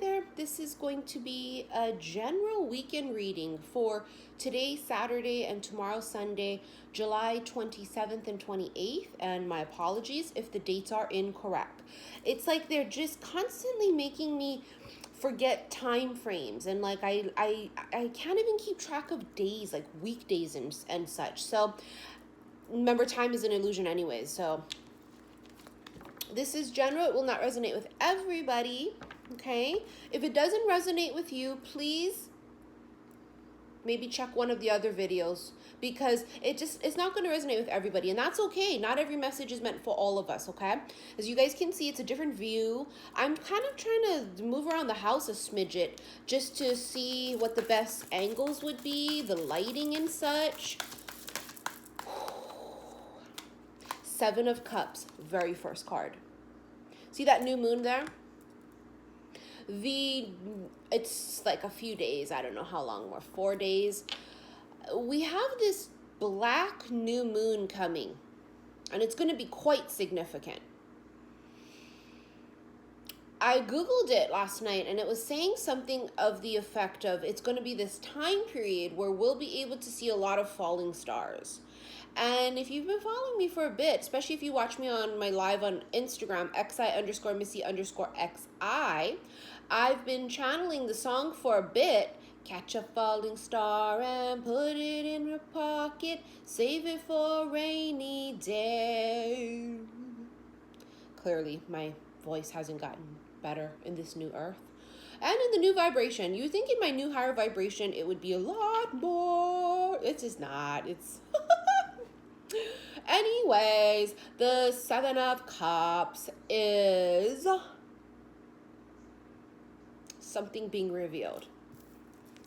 there. This is going to be a general weekend reading for today, Saturday, and tomorrow, Sunday, July 27th and 28th. And my apologies if the dates are incorrect. It's like they're just constantly making me forget time frames, and like I can't even keep track of days, like weekdays and such. So remember, time is an illusion anyways. So this is general. It will not resonate with everybody. Okay, if it doesn't resonate with you, please maybe check one of the other videos, because it's not going to resonate with everybody, and that's okay. Not every message is meant for all of us. Okay, as you guys can see, it's a different view. I'm kind of trying to move around the house a smidget just to see what the best angles would be, the lighting and such. Seven of Cups, very first card. See that new moon there? It's like a few days, I don't know how long more, 4 days. We have this black new moon coming, and it's going to be quite significant. I Googled it last night, and it was saying something of the effect of it's going to be this time period where we'll be able to see a lot of falling stars. And if you've been following me for a bit, especially if you watch me on my live on Instagram, xi_missy_xi, I've been channeling the song for a bit. Catch a falling star and put it in your pocket. Save it for a rainy day. Clearly, my voice hasn't gotten better in this new earth. And in the new vibration. You think in my new higher vibration, it would be a lot more. It's just not. It's... Anyways, the Seven of Cups is something being revealed.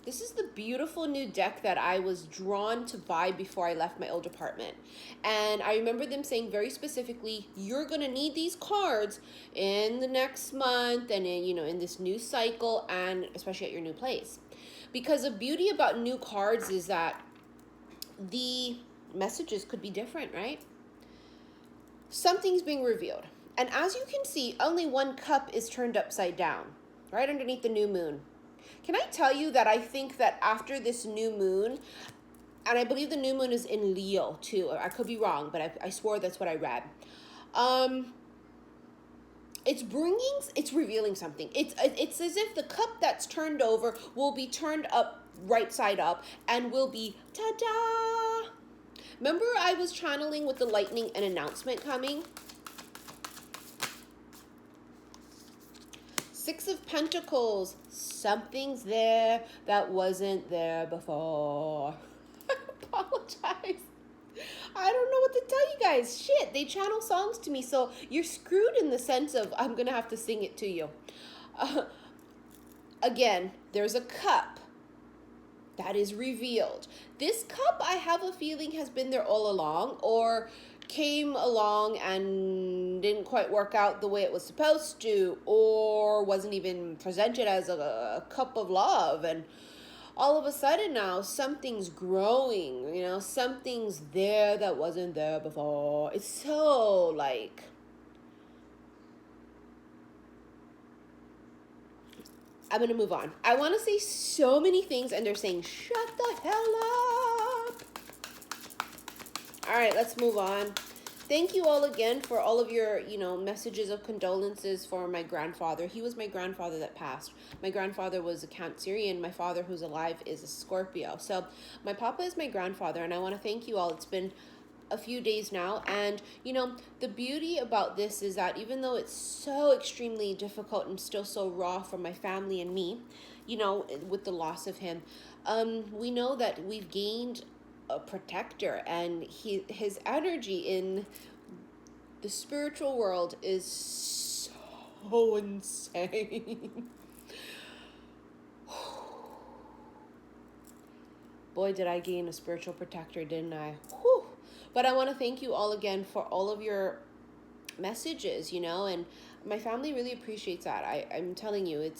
This is the beautiful new deck that I was drawn to buy before I left my old apartment. And I remember them saying very specifically, you're going to need these cards in the next month and in this new cycle, and especially at your new place. Because the beauty about new cards is that the messages could be different, right? Something's being revealed. And as you can see, only one cup is turned upside down, right underneath the new moon. Can I tell you that I think that after this new moon, and I believe the new moon is in Leo too, I could be wrong, but I swore that's what I read. It's revealing something. It's as if the cup that's turned over will be turned up, right side up, and will be ta-da! Remember I was channeling with the lightning, an announcement coming? Six of Pentacles. Something's there that wasn't there before. I apologize. I don't know what to tell you guys. Shit, they channel songs to me, so you're screwed in the sense of I'm going to have to sing it to you. Again, there's a cup that is revealed. This cup, I have a feeling, has been there all along, or came along and didn't quite work out the way it was supposed to, or wasn't even presented as a cup of love, and all of a sudden now something's growing, something's there that wasn't there before. It's so like... I'm going to move on. I want to say so many things, and they're saying, shut the hell up. All right, let's move on. Thank you all again for all of your, messages of condolences for my grandfather. He was my grandfather that passed. My grandfather was a Cancerian. My father, who's alive, is a Scorpio. So my papa is my grandfather, and I want to thank you all. It's been a few days now, and the beauty about this is that even though it's so extremely difficult and still so raw for my family and me, with the loss of him, we know that we've gained a protector, and his energy in the spiritual world is so insane. Boy, did I gain a spiritual protector, didn't I? Whew. But I want to thank you all again for all of your messages, and my family really appreciates that. I'm telling you,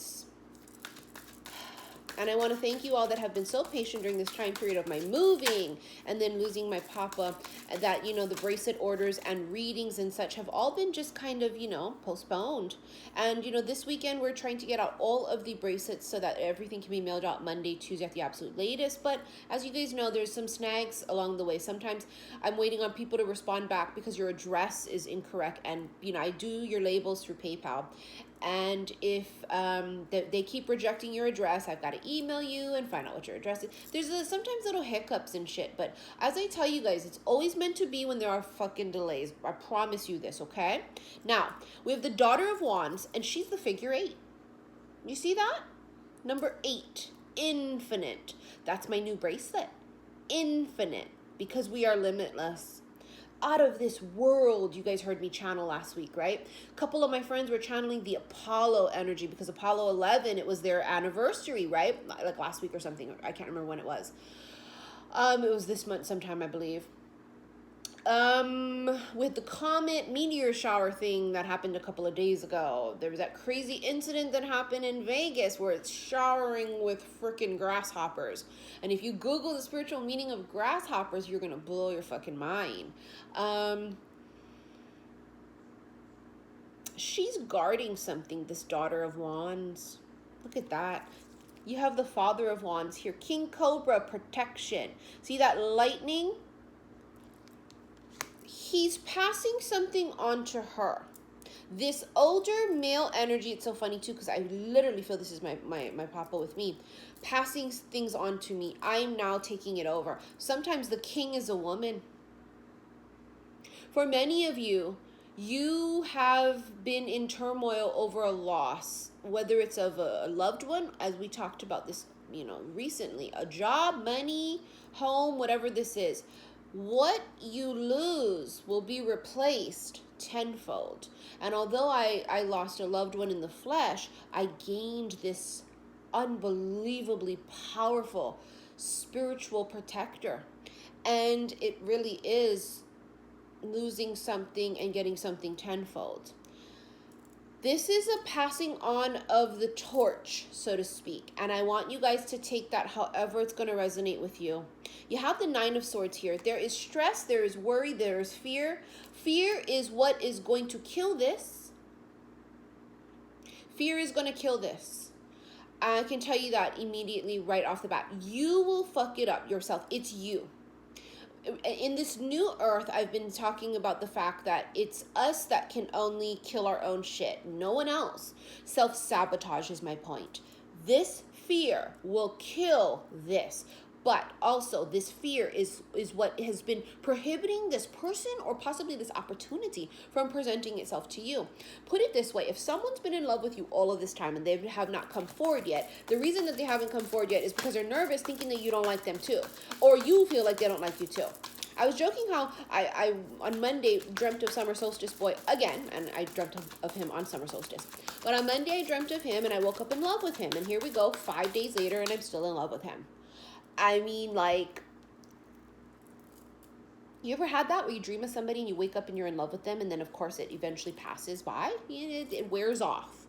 And I want to thank you all that have been so patient during this time period of my moving and then losing my papa, that, you know, the bracelet orders and readings and such have all been just kind of, you know, postponed. And, you know, this weekend we're trying to get out all of the bracelets so that everything can be mailed out Monday, Tuesday at the absolute latest. But as you guys know, there's some snags along the way. Sometimes I'm waiting on people to respond back because your address is incorrect. And, you know, I do your labels through PayPal. And if they keep rejecting your address, I've got to email you and find out what your address is. There's sometimes little hiccups and shit. But as I tell you guys, it's always meant to be when there are fucking delays. I promise you this, okay? Now, we have the Daughter of Wands, and she's the figure 8. You see that? Number 8, infinite. That's my new bracelet. Infinite, because we are limitless. Out of this world. You guys heard me channel last week, right? A couple of my friends were channeling the Apollo energy because Apollo 11, it was their anniversary, right? Like last week or something. I can't remember when it was. It was this month sometime, I believe. With the comet meteor shower thing that happened a couple of days ago, there was that crazy incident that happened in Vegas where it's showering with freaking grasshoppers. And if you Google the spiritual meaning of grasshoppers, you're gonna blow your fucking mind. She's guarding something, this Daughter of Wands. Look at that. You have the Father of Wands here. King Cobra, protection. See that lightning? He's passing something on to her. This older male energy, it's so funny too, because I literally feel this is my papa with me, passing things on to me. I'm now taking it over. Sometimes the king is a woman. For many of you, you have been in turmoil over a loss, whether it's of a loved one, as we talked about this, you know, recently, a job, money, home, whatever this is. What you lose will be replaced tenfold. And although I lost a loved one in the flesh, I gained this unbelievably powerful spiritual protector. And it really is losing something and getting something tenfold. This is a passing on of the torch, so to speak. And I want you guys to take that however it's going to resonate with you. You have the 9 of Swords here. There is stress, there is worry, there is fear. Fear is what is going to kill this. Fear is going to kill this. I can tell you that immediately right off the bat. You will fuck it up yourself. It's you. In this new earth, I've been talking about the fact that it's us that can only kill our own shit. No one else. Self-sabotage is my point. This fear will kill this. But also, this fear is what has been prohibiting this person or possibly this opportunity from presenting itself to you. Put it this way, if someone's been in love with you all of this time and they have not come forward yet, the reason that they haven't come forward yet is because they're nervous, thinking that you don't like them too. Or you feel like they don't like you too. I was joking how I on Monday dreamt of Summer Solstice Boy again, and I dreamt of him on Summer Solstice. But on Monday I dreamt of him and I woke up in love with him. And here we go, 5 days later, and I'm still in love with him. I mean, like, you ever had that where you dream of somebody and you wake up and you're in love with them, and then of course it eventually passes by? It wears off.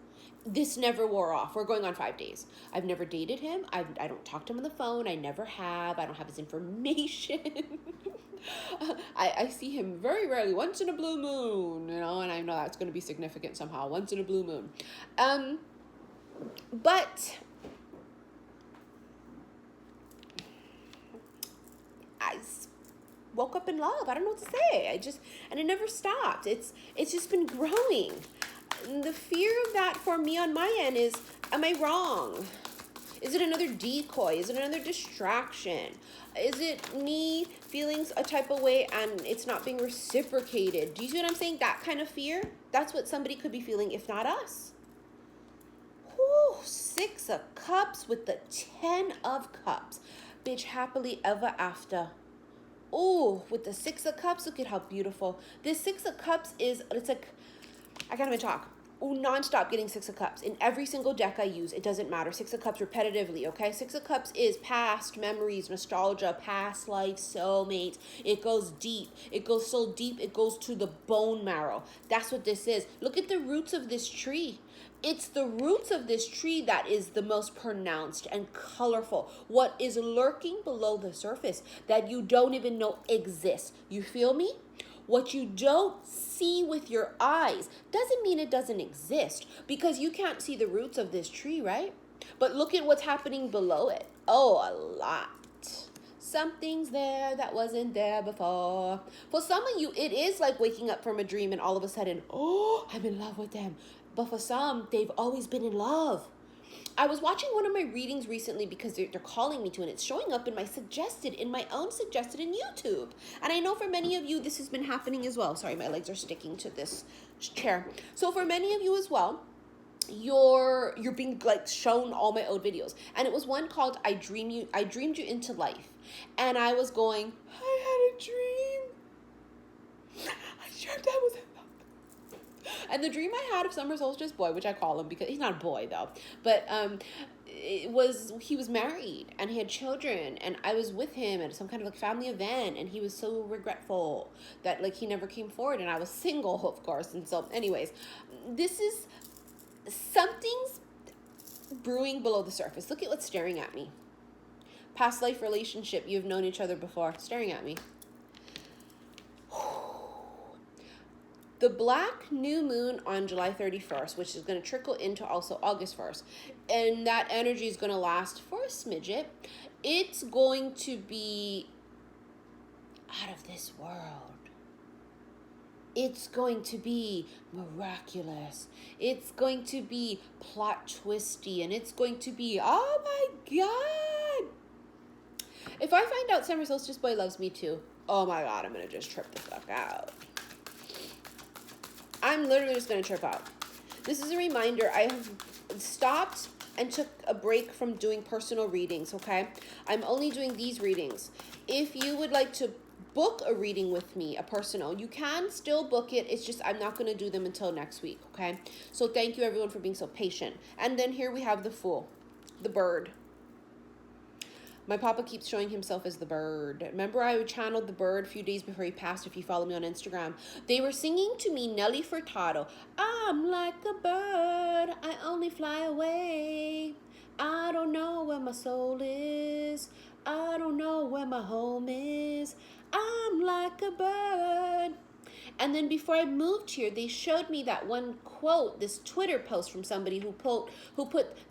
This never wore off. We're going on 5 days. I've never dated him. I don't talk to him on the phone. I never have. I don't have his information. I see him very rarely, once in a blue moon, you know, and I know that's going to be significant somehow, once in a blue moon. But I woke up in love. I don't know what to say. And it never stopped. It's just been growing. And the fear of that for me on my end is, am I wrong? Is it another decoy? Is it another distraction? Is it me feeling a type of way and it's not being reciprocated? Do you see what I'm saying? That kind of fear, that's what somebody could be feeling, if not us. Whew, 6 of Cups with the 10 of Cups. Bitch, happily ever after. Oh, with the 6 of Cups, look at how beautiful. This 6 of Cups is, it's like, I can't even talk. Oh, non-stop getting 6 of Cups. In every single deck I use, it doesn't matter. 6 of Cups repetitively, okay? 6 of Cups is past memories, nostalgia, past life, soulmates. It goes deep. It goes so deep, it goes to the bone marrow. That's what this is. Look at the roots of this tree. It's the roots of this tree that is the most pronounced and colorful. What is lurking below the surface that you don't even know exists. You feel me? What you don't see with your eyes doesn't mean it doesn't exist, because you can't see the roots of this tree, right? But look at what's happening below it. Oh, a lot. Something's there that wasn't there before. For some of you, it is like waking up from a dream and all of a sudden, oh, I'm in love with them. But for some, they've always been in love. I was watching one of my readings recently because they're calling me to, and it's showing up in my own suggested in YouTube. And I know for many of you, this has been happening as well. Sorry, my legs are sticking to this chair. So for many of you as well, you're being like shown all my old videos. And it was one called I Dreamed You Into Life. And I was going, I had a dream. I dreamt I was in love. And the dream I had of Summer Solstice Boy, which I call him because he's not a boy though, but he was married and he had children, and I was with him at some kind of like family event, and he was so regretful that like he never came forward, and I was single, of course. And so anyways, this is something's brewing below the surface. Look at what's staring at me. Past life relationship, you've known each other before, staring at me. The black new moon on July 31st, which is going to trickle into also August 1st, and that energy is going to last for a smidget. It's going to be out of this world. It's going to be miraculous. It's going to be plot twisty, and it's going to be, oh my God. If I find out Summer Solstice Boy loves me too, oh my God, I'm going to just trip the fuck out. I'm literally just going to trip out. This is a reminder. I have stopped and took a break from doing personal readings, okay? I'm only doing these readings. If you would like to book a reading with me, a personal, you can still book it. It's just I'm not going to do them until next week, okay? So thank you, everyone, for being so patient. And then here we have the Fool, the bird. My papa keeps showing himself as the bird. Remember, I channeled the bird a few days before he passed, if you follow me on Instagram. They were singing to me Nelly Furtado. I'm like a bird, I only fly away. I don't know where my soul is. I don't know where my home is. I'm like a bird. And then before I moved here, they showed me that one quote, this Twitter post from somebody who put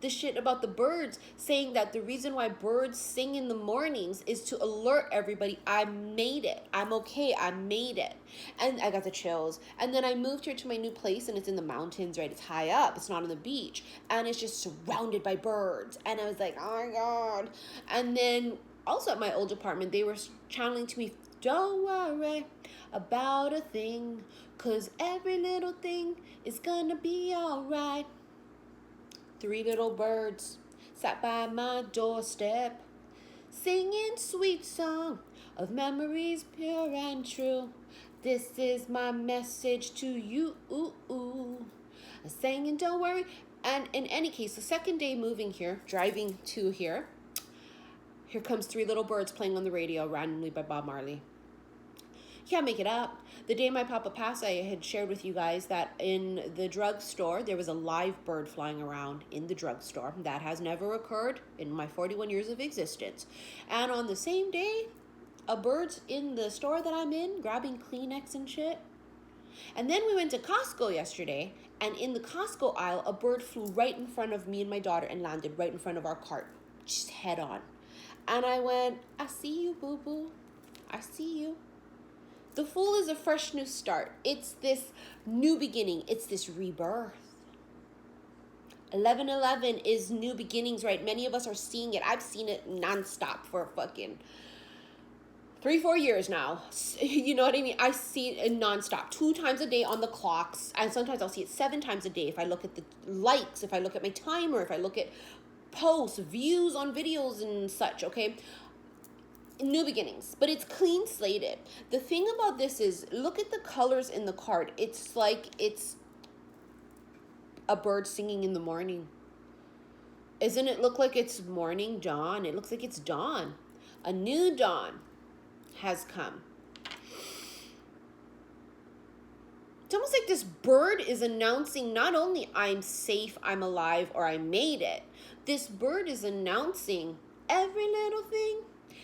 the shit about the birds, saying that the reason why birds sing in the mornings is to alert everybody, I made it. I'm okay. I made it. And I got the chills. And then I moved here to my new place, and it's in the mountains, right? It's high up. It's not on the beach. And it's just surrounded by birds. And I was like, oh my God. And then also at my old apartment, they were channeling to me, don't worry about a thing, 'cause every little thing is gonna be alright. 3 little birds sat by my doorstep, singing sweet song of memories pure and true. This is my message to you. I sang and don't worry. And in any case, the second day moving here, driving to here comes 3 little birds playing on the radio randomly by Bob Marley. Can't make it up. The day my papa passed, I had shared with you guys that in the drugstore, there was a live bird flying around in the drugstore. That has never occurred in my 41 years of existence. And on the same day, a bird's in the store that I'm in, grabbing Kleenex and shit. And then we went to Costco yesterday, and in the Costco aisle, a bird flew right in front of me and my daughter and landed right in front of our cart, just head on. And I went, I see you, boo-boo. I see you. The Fool is a fresh new start. It's this new beginning. It's this rebirth. 11/11 is new beginnings, right? Many of us are seeing it. I've seen it nonstop for fucking 3-4 years now. You know what I mean? I see it nonstop, 2 times a day on the clocks. And sometimes I'll see it 7 times a day if I look at the likes, if I look at my timer, if I look at posts, views on videos and such, okay? New beginnings, but it's clean slated. The thing about this is, look at the colors in the card. It's like it's a bird singing in the morning. Isn't it look like it's morning, dawn? It looks like it's dawn. A new dawn has come. It's almost like this bird is announcing not only I'm safe, I'm alive, or I made it. This bird is announcing every little thing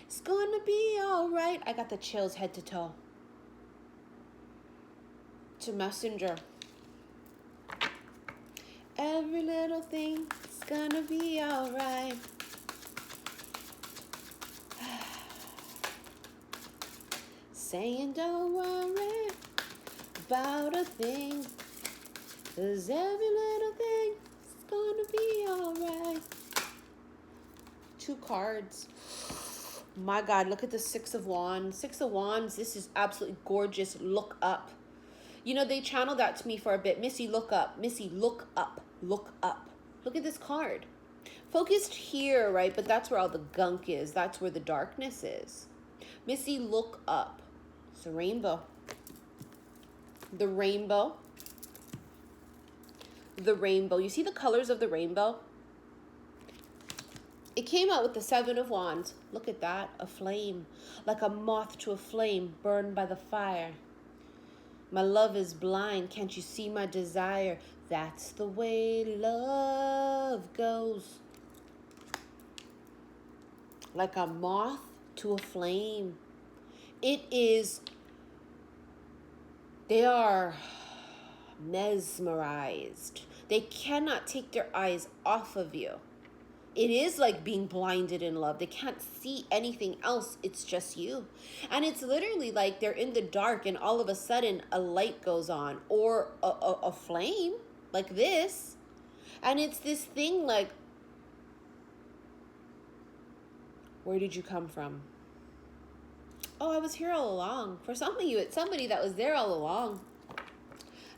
is gonna be all right. I got the chills head to toe. It's a messenger. Every little thing is gonna be all right. Saying don't worry about a thing, 'cause every little thing is gonna be alright. 2 cards. My God, look at the 6 of Wands. 6 of Wands, this is absolutely gorgeous. Look up. You know, they channeled that to me for a bit. Missy, look up. Missy, look up. Look up. Look at this card. Focused here, right? But that's where all the gunk is. That's where the darkness is. Missy, look up. It's a rainbow. The rainbow. The rainbow. You see the colors of the rainbow? It came out with the 7 of Wands. Look at that. A flame. Like a moth to a flame burned by the fire. My love is blind. Can't you see my desire? That's the way love goes. Like a moth to a flame. It is... They are mesmerized. They cannot take their eyes off of you. It is like being blinded in love. They can't see anything else. It's just you. And it's literally like they're in the dark and all of a sudden a light goes on or a flame like this. And it's this thing like, where did you come from? Oh, I was here all along. For some of you, it's somebody that was there all along.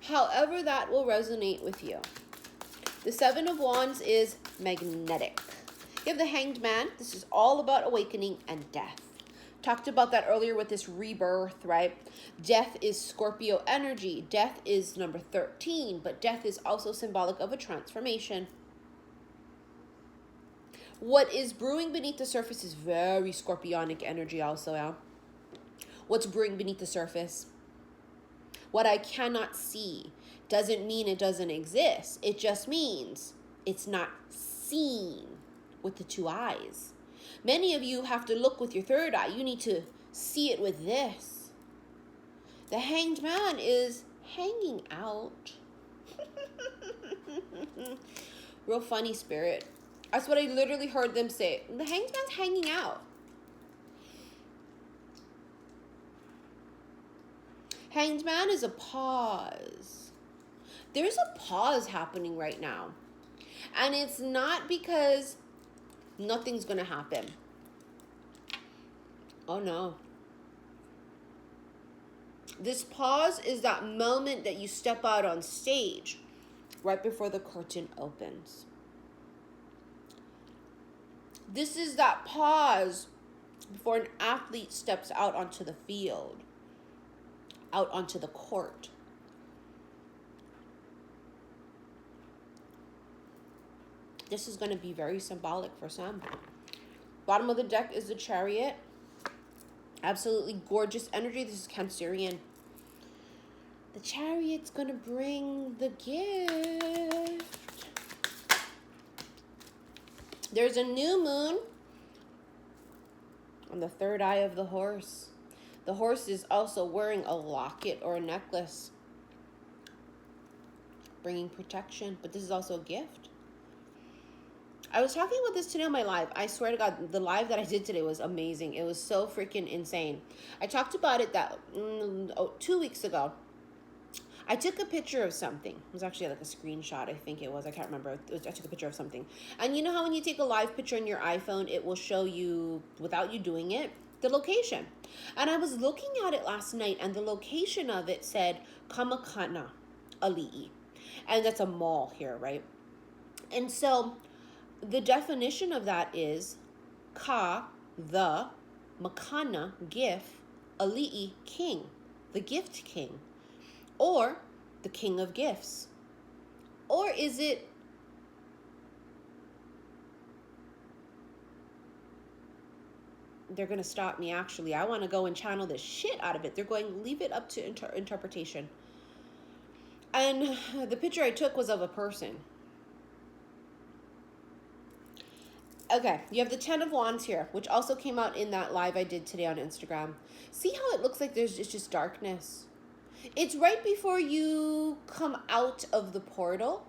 However that will resonate with you. The 7 of Wands is magnetic. You have the Hanged Man. This is all about awakening and death. Talked about that earlier with this rebirth, right? Death is Scorpio energy. Death is number 13, but death is also symbolic of a transformation. What is brewing beneath the surface is very scorpionic energy also, yeah? What's brewing beneath the surface? What I cannot see doesn't mean it doesn't exist. It just means it's not seen with the 2 eyes. Many of you have to look with your 3rd eye. You need to see it with this. The Hanged Man is hanging out. Real funny spirit. That's what I literally heard them say. The Hanged Man's hanging out. Hanged Man is a pause. There's a pause happening right now. And it's not because nothing's going to happen. Oh no. This pause is that moment that you step out on stage right before the curtain opens. This is that pause before an athlete steps out onto the field, out onto the court. This is going to be very symbolic for some. Bottom of the deck is the Chariot. Absolutely gorgeous energy. This is Cancerian. The Chariot's going to bring the gift. There's a new moon on the 3rd eye of the horse. The horse is also wearing a locket or a necklace, bringing protection, but this is also a gift. I was talking about this today on my live. I swear to God, the live that I did today was amazing. It was so freaking insane. I talked about it 2 weeks ago. I took a picture of something. It was actually like a screenshot, I think it was. I can't remember. I took a picture of something. And you know how when you take a live picture on your iPhone, it will show you, without you doing it, the location. And I was looking at it last night, and the location of it said Kamakana Ali'i. And that's a mall here, right? And so the definition of that is Ka, the, Makana, gift, Ali'i, king, the gift king, or the king of gifts. Or is it they're going to stop me actually. I want to go and channel the shit out of it. They're going, leave it up to interpretation. And the picture I took was of a person. Okay, you have the 10 of Wands here, which also came out in that live I did today on Instagram. See how it looks like it's just darkness? It's right before you come out of the portal.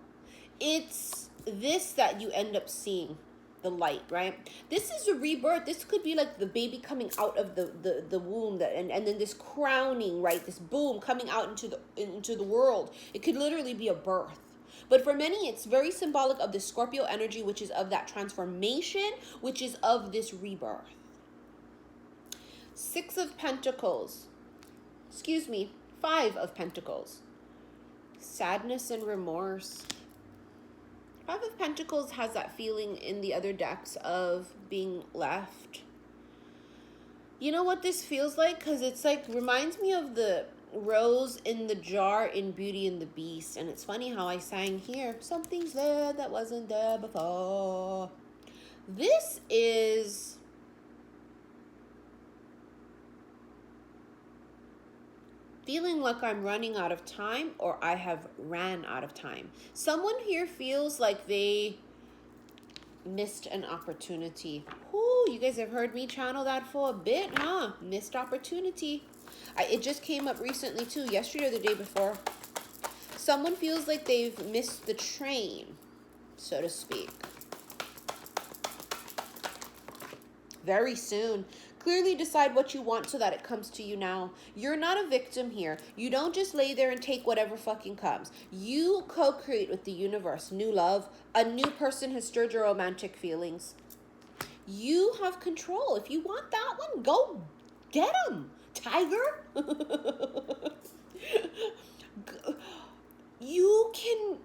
It's this that you end up seeing, the light, right? This is a rebirth. This could be like the baby coming out of the womb, that and then this crowning, right? This boom coming out into the world. It could literally be a birth. But for many, it's very symbolic of the Scorpio energy, which is of that transformation, which is of this rebirth. 6 of Pentacles. Excuse me, 5 of Pentacles. Sadness and remorse. 5 of Pentacles has that feeling in the other decks of being left. You know what this feels like? Because it's like, reminds me of the rose in the jar in Beauty and the Beast. And it's funny how I sang here, something's there that wasn't there before. This is feeling like I'm running out of time, or I have ran out of time. Someone here feels like they missed an opportunity. Ooh, you guys have heard me channel that for a bit, huh? Missed opportunity. It just came up recently too, yesterday or the day before. Someone feels like they've missed the train, so to speak. Very soon. Clearly decide what you want so that it comes to you now. You're not a victim here. You don't just lay there and take whatever fucking comes. You co-create with the universe. New love. A new person has stirred your romantic feelings. You have control. If you want that one, go get him, tiger. You can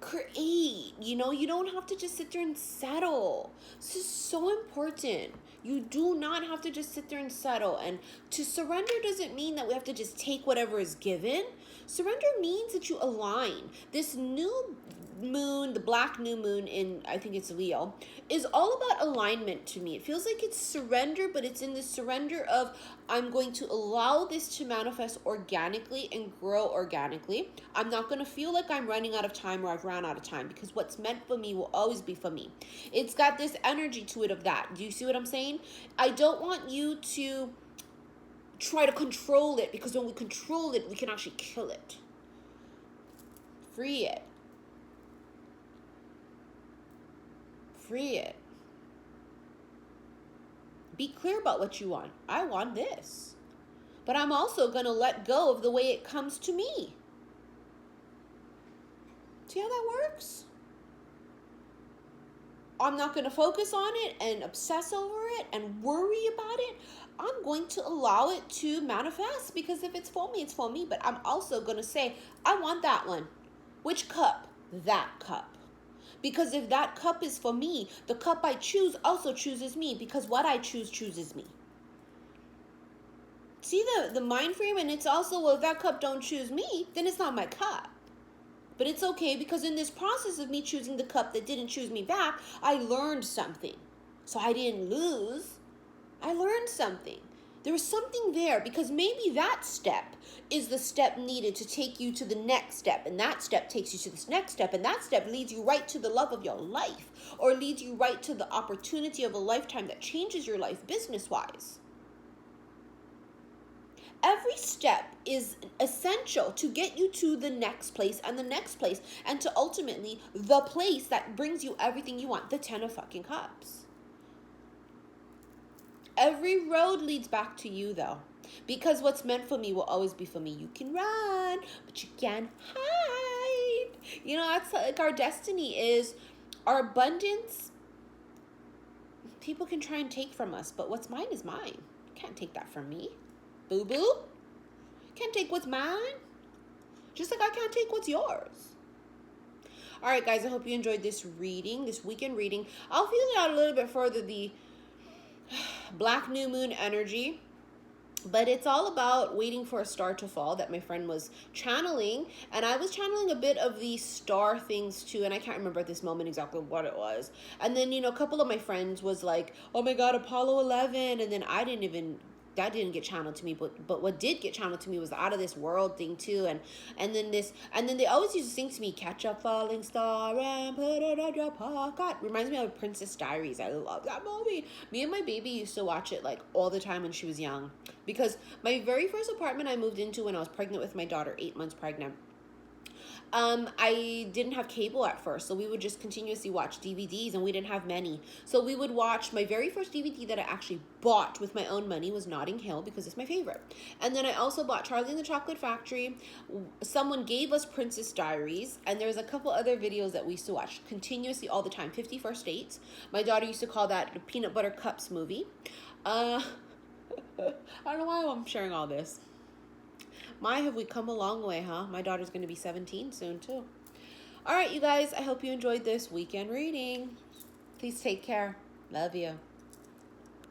create, you know, you don't have to just sit there and settle. This is so important. You do not have to just sit there and settle. And to surrender doesn't mean that we have to just take whatever is given. Surrender means that you align. This new moon, the black new moon in, I think it's Leo, is all about alignment to me. It feels like it's surrender, but it's in the surrender of, I'm going to allow this to manifest organically and grow organically. I'm not going to feel like I'm running out of time or I've ran out of time, because what's meant for me will always be for me. It's got this energy to it of that. Do you see what I'm saying? I don't want you to try to control it, because when we control it, we can actually kill it. Free it. Free it. Be clear about what you want. I want this. But I'm also going to let go of the way it comes to me. See how that works? I'm not going to focus on it and obsess over it and worry about it. I'm going to allow it to manifest, because if it's for me, it's for me. But I'm also going to say, I want that one. Which cup? That cup. Because if that cup is for me, the cup I choose also chooses me, because what I choose chooses me. See the mind frame? And it's also, well, if that cup don't choose me, then it's not my cup. But it's okay, because in this process of me choosing the cup that didn't choose me back, I learned something. So I didn't lose. I learned something. There was something there, because maybe that step is the step needed to take you to the next step. And that step takes you to this next step. And that step leads you right to the love of your life, or leads you right to the opportunity of a lifetime that changes your life business-wise. Every step is essential to get you to the next place and the next place, and to ultimately the place that brings you everything you want, the 10 of fucking cups. Every road leads back to you, though, because what's meant for me will always be for me. You can run, but you can't hide. You know, that's like our destiny is our abundance. People can try and take from us, but what's mine is mine. Can't take that from me. Boo-boo. Can't take what's mine. Just like I can't take what's yours. All right, guys, I hope you enjoyed this reading, this weekend reading. I'll feel it out a little bit further, the black new moon energy, but it's all about waiting for a star to fall that my friend was channeling, and I was channeling a bit of the star things too, and I can't remember at this moment exactly what it was. And then, you know, a couple of my friends was like, oh my god, Apollo 11, and then I didn't even that didn't get channeled to me, but what did get channeled to me was the Out of This World thing too, and then they always used to sing to me, "Catch a falling star and put it on your pocket." Reminds me of Princess Diaries. I love that movie. Me and my baby used to watch it like all the time when she was young, because my very first apartment I moved into when I was pregnant with my daughter, 8 months pregnant. I didn't have cable at first, so we would just continuously watch DVDs, and we didn't have many. So we would watch, my very first DVD that I actually bought with my own money was Notting Hill, because it's my favorite. And then I also bought Charlie and the Chocolate Factory. Someone gave us Princess Diaries, and there's a couple other videos that we used to watch continuously all the time. 50 First Dates. My daughter used to call that the Peanut Butter Cups movie. I don't know why I'm sharing all this. My, have we come a long way, huh? My daughter's going to be 17 soon, too. All right, you guys, I hope you enjoyed this weekend reading. Please take care. Love you.